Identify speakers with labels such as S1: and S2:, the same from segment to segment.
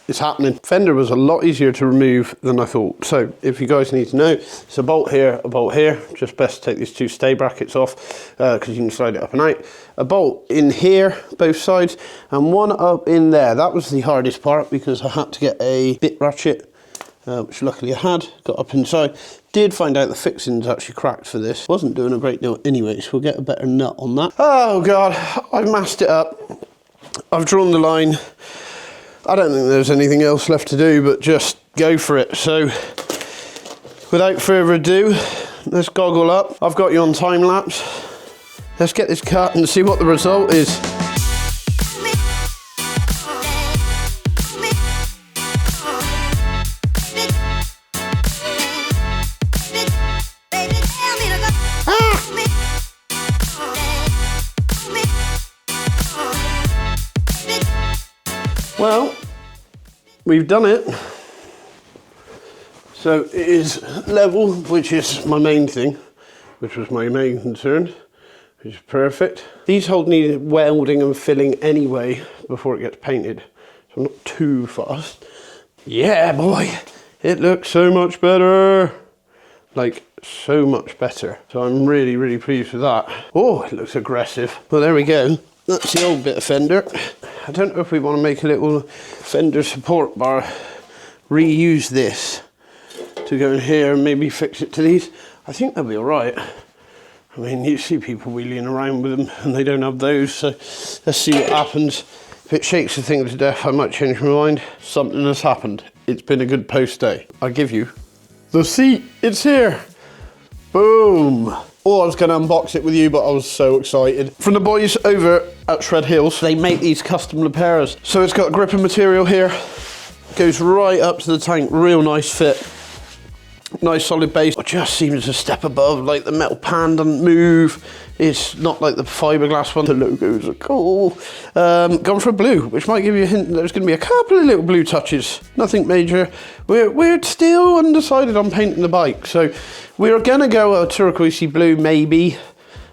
S1: it's happening. Fender was a lot easier to remove than I thought. So if you guys need to know, it's a bolt here, a bolt here. Just best to take these two stay brackets off because you can slide it up and out. A bolt in here, both sides, and one up in there. That was the hardest part because I had to get a bit ratchet, which luckily I had, got up inside. Did find out the fixing's actually cracked for this. Wasn't doing a great deal anyway, so we'll get a better nut on that. Oh God, I've masked it up. I've drawn the line. I don't think there's anything else left to do but just go for it. So without further ado, let's goggle up. I've got you on time lapse. Let's get this cut and see what the result is. Well, we've done it. So it is level, which is my main thing, which was my main concern, which is perfect. These holes needed welding and filling anyway before it gets painted, so I'm not too fast. Yeah, boy, it looks so much better. Like, so much better. So I'm really, really pleased with that. Oh, it looks aggressive. Well, there we go. That's the old bit of fender. I don't know if we want to make a little fender support bar, reuse this to go in here and maybe fix it to these. I think they'll be all right. I mean, you see people wheeling around with them and they don't have those, so let's see what happens. If it shakes the thing to death, I might change my mind. Something has happened. It's been a good post day. I give you the seat. It's here. Boom. Oh, I was going to unbox it with you, but I was so excited. From the boys over at Shred Hills, they make these custom repairs. So it's got gripper material here, goes right up to the tank, real nice fit. Nice solid base. It just seems a step above, like the metal pan doesn't move. It's not like the fiberglass one. The logos are cool. Gone for a blue, which might give you a hint that there's going to be a couple of little blue touches. Nothing major. We're still undecided on painting the bike, so we're going to go a turquoisey blue maybe,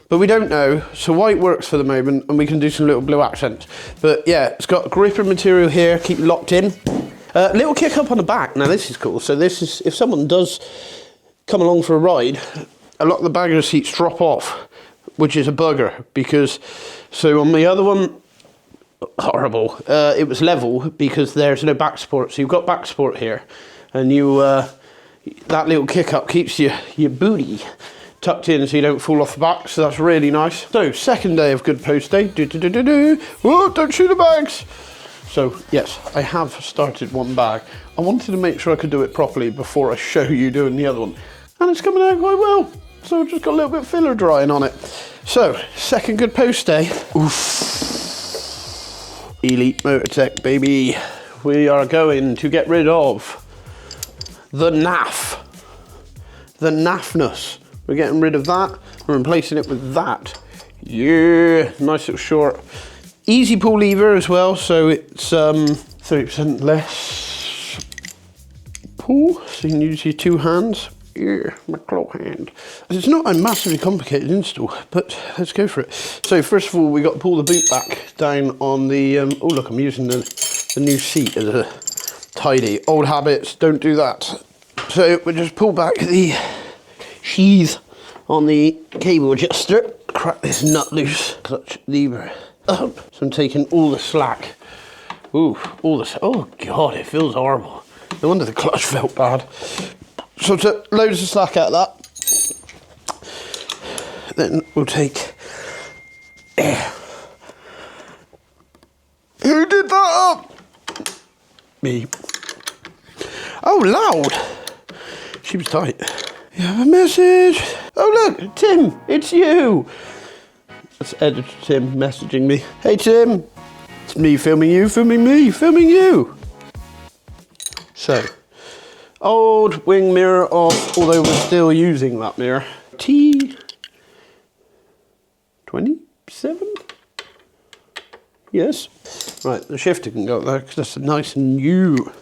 S1: but we don't know. So white works for the moment, and we can do some little blue accents. But yeah, it's got gripper material here, keep it locked in. Little kick up on the back. Now this is cool. So this is, if someone does come along for a ride, a lot of the bagger seats drop off, which is a bugger because, so on the other one, horrible, it was level because there's no back support. So you've got back support here and you, that little kick up keeps your booty tucked in so you don't fall off the back. So that's really nice. So second day of good post day. Whoa, don't shoot the bags. So yes, I have started one bag. I wanted to make sure I could do it properly before I show you doing the other one. And it's coming out quite well. So I've just got a little bit of filler drying on it. So, second good post day. Oof. Elite Motortech, baby. We are going to get rid of the naff. The naffness. We're getting rid of that. We're replacing it with that. Yeah, nice little short. Easy pull lever as well, so it's 30% less pull, so you can use your two hands. Yeah, my claw hand. It's not a massively complicated install, but let's go for it. So first of all, we got to pull the boot back down on the, oh look, I'm using the new seat as a tidy. Old habits, don't do that. So we just pull back the sheath on the cable adjuster, crack this nut loose, clutch lever up. So I'm taking all the slack. Ooh, all this, oh God, it feels horrible. No wonder the clutch felt bad. So to loads of slack out of that. Then we'll take air. Who did that up? Me. Oh, loud. She was tight. You have a message. Oh look, Tim, it's you. That's editor Tim messaging me. Hey Tim, it's me filming you, filming me, filming you. So, old wing mirror off, although we're still using that mirror. T27? Yes. Right, the shifter can go there because that's nice and new.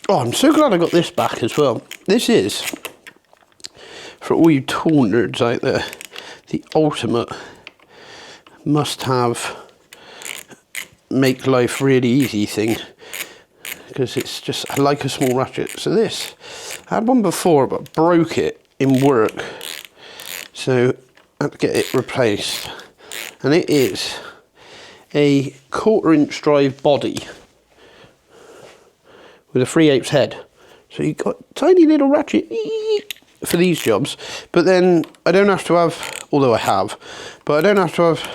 S1: Oh, I'm so glad I got this back as well. This is, for all you tool nerds out there, the ultimate must-have, make life really easy thing. because it's just, I like a small ratchet. So this, I had one before but broke it in work, so I had to get it replaced. And it is a 1/4 inch drive body with a 3/8 head. So you've got tiny little ratchet for these jobs, but then I don't have to have, although I have, but I don't have to have,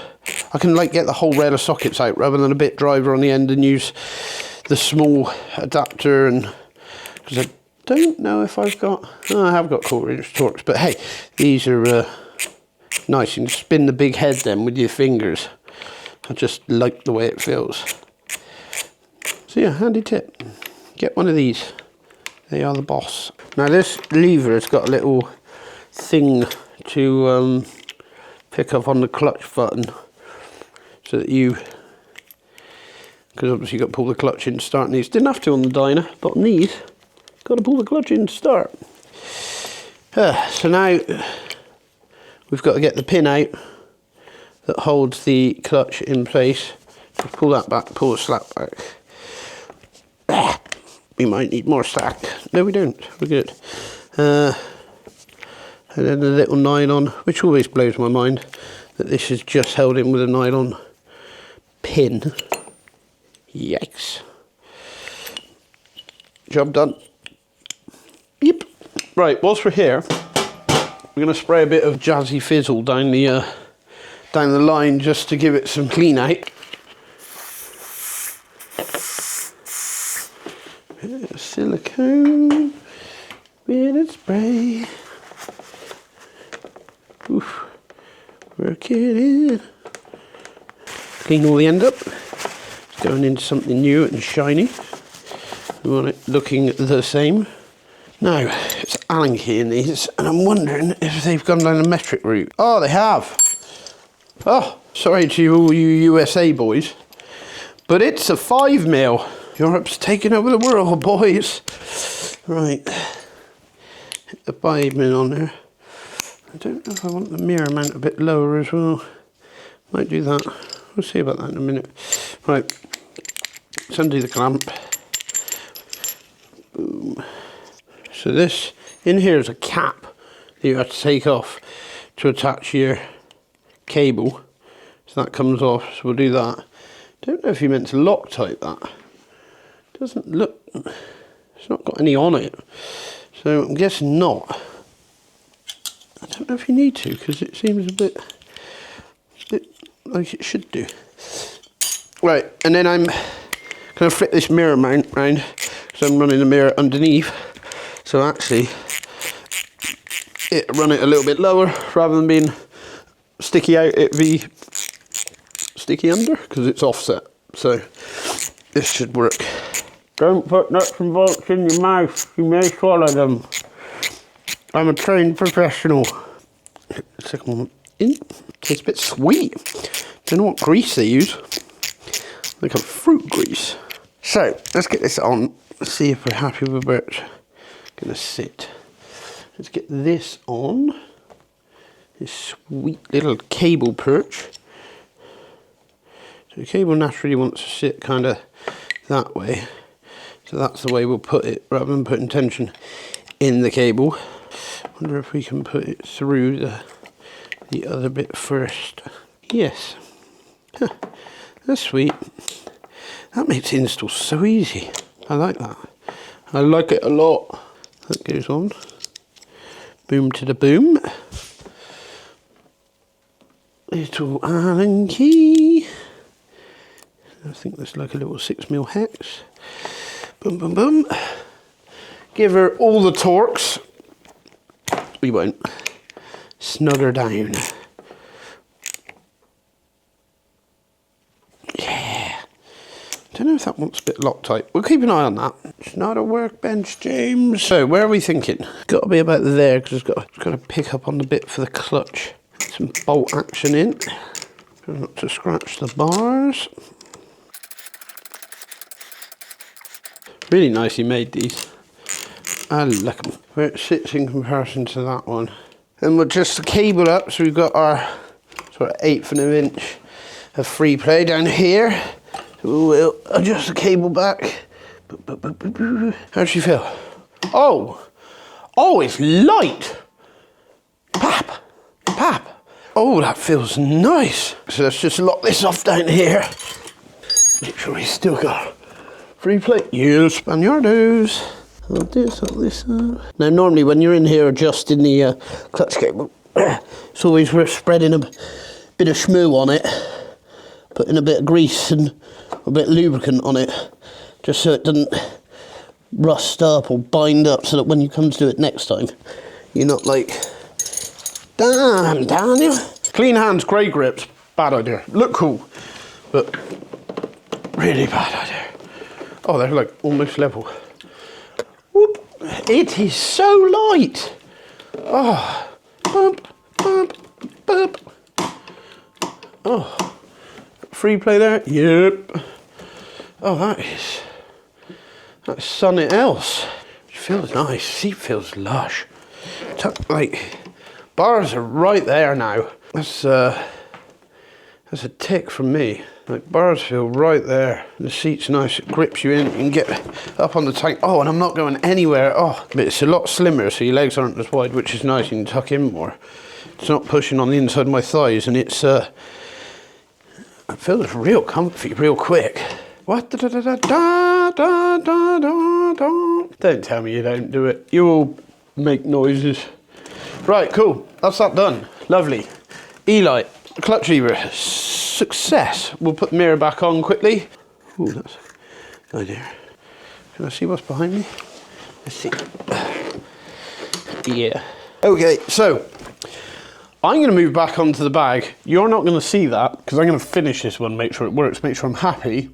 S1: I can like get the whole rail of sockets out rather than a bit driver on the end and use the small adapter. And because I don't know if I've got, oh, I have got 1/4 inch Torx, but hey, these are nice. You can spin the big head then with your fingers. I just like the way it feels. So yeah, handy tip. Get one of these. They are the boss. Now this lever has got a little thing to pick up on the clutch button, so that you, because obviously you've got to pull the clutch in to start these. Didn't have to on the Dyna, but on these, got to pull the clutch in to start. So now we've got to get the pin out that holds the clutch in place. Just pull that back, pull the slack back. We might need more slack. No, we don't. We're good. And then the little nylon, which always blows my mind, that this is just held in with a nylon pin. Yikes. Job done. Yep. Right, whilst we're here, we're going to spray a bit of Jazzy Fizzle down the line just to give it some clean out. Bit of silicone, bit of spray. Oof. Work it in. Clean all the end up. It's going into something new and shiny. We want it looking the same. Now, it's Allen key in these, and I'm wondering if they've gone down the metric route. Oh, they have. Oh, sorry to all you USA boys, but it's a 5mm. Europe's taking over the world, boys. Right, hit the 5mm on there. I don't know if I want the mirror mount a bit lower as well. Might do that. We'll see about that in a minute. Right, let's undo the clamp. Boom. So this, in here is a cap that you have to take off to attach your cable. So that comes off, so we'll do that. Don't know if you meant to Loctite that. Doesn't look, it's not got any on it. So I'm guessing not. I don't know if you need to, because it seems a bit like it should do. Right, and then I'm going to flip this mirror mount round, because I'm running the mirror underneath. So actually, run it a little bit lower, rather than being sticky out, it'd be sticky under, because it's offset. So this should work. Don't put nuts and bolts in your mouth, you may swallow them. I'm a trained professional. Second one in. Tastes a bit sweet. Don't know what grease they use. Like a fruit grease. So let's get this on. Let's see if we're happy with where it's gonna sit. Let's get this on. This sweet little cable perch. So the cable naturally wants to sit kind of that way. So that's the way we'll put it, rather than putting tension in the cable. Wonder if we can put it through the other bit first. Yes. Huh. That's sweet. That makes the install so easy. I like that. I like it a lot. That goes on. Boom to the boom. Little Allen key. I think that's like a little 6mm hex. Boom, boom, boom. Give her all the torques. We won't. Snug her down. Yeah. Don't know if that wants a bit Loctite. We'll keep an eye on that. It's not a workbench, James. So where are we thinking? Got to be about there, because it's got to pick up on the bit for the clutch. Some bolt action in. Try not to scratch the bars. Really nicely made these. I like them. Where it sits in comparison to that one. And we'll just the cable up, so we've got our sort of 1/8 of an inch of free play down here. So we'll adjust the cable back. How does she feel? Oh, it's light. Pap, pap. Oh, that feels nice. So let's just lock this off down here. Make sure we still got free play. You Spaniardos. I'll this up. Now, normally when you're in here adjusting the clutch cable, it's always worth spreading a bit of schmoo on it, putting a bit of grease and a bit of lubricant on it, just so it doesn't rust up or bind up, so that when you come to do it next time, you're not like, damn, Daniel. Clean hands, grey grips, bad idea. Look cool, but really bad idea. Oh, they're like almost level. Whoop. It is so light. Oh, bump, bump, bump. Oh, free play there. Yep. Oh, that's something else. It feels nice. Seat feels lush. Like bars are right there now. That's a tick from me. Like bars feel right there. The seat's nice, it grips you in, you can get up on the tank. Oh, and I'm not going anywhere. Oh, but it's a lot slimmer, so your legs aren't as wide, which is nice, you can tuck in more. It's not pushing on the inside of my thighs, and it feels real comfy, real quick. What? Don't tell me you don't do it. You will make noises. Right, cool, that's that done. Lovely. E-light, clutch lever. Success. We'll put the mirror back on quickly. Ooh, that's a good idea. Can I see what's behind me? Let's see. Yeah. Okay, so I'm going to move back onto the bag. You're not going to see that because I'm going to finish this one, make sure it works, make sure I'm happy.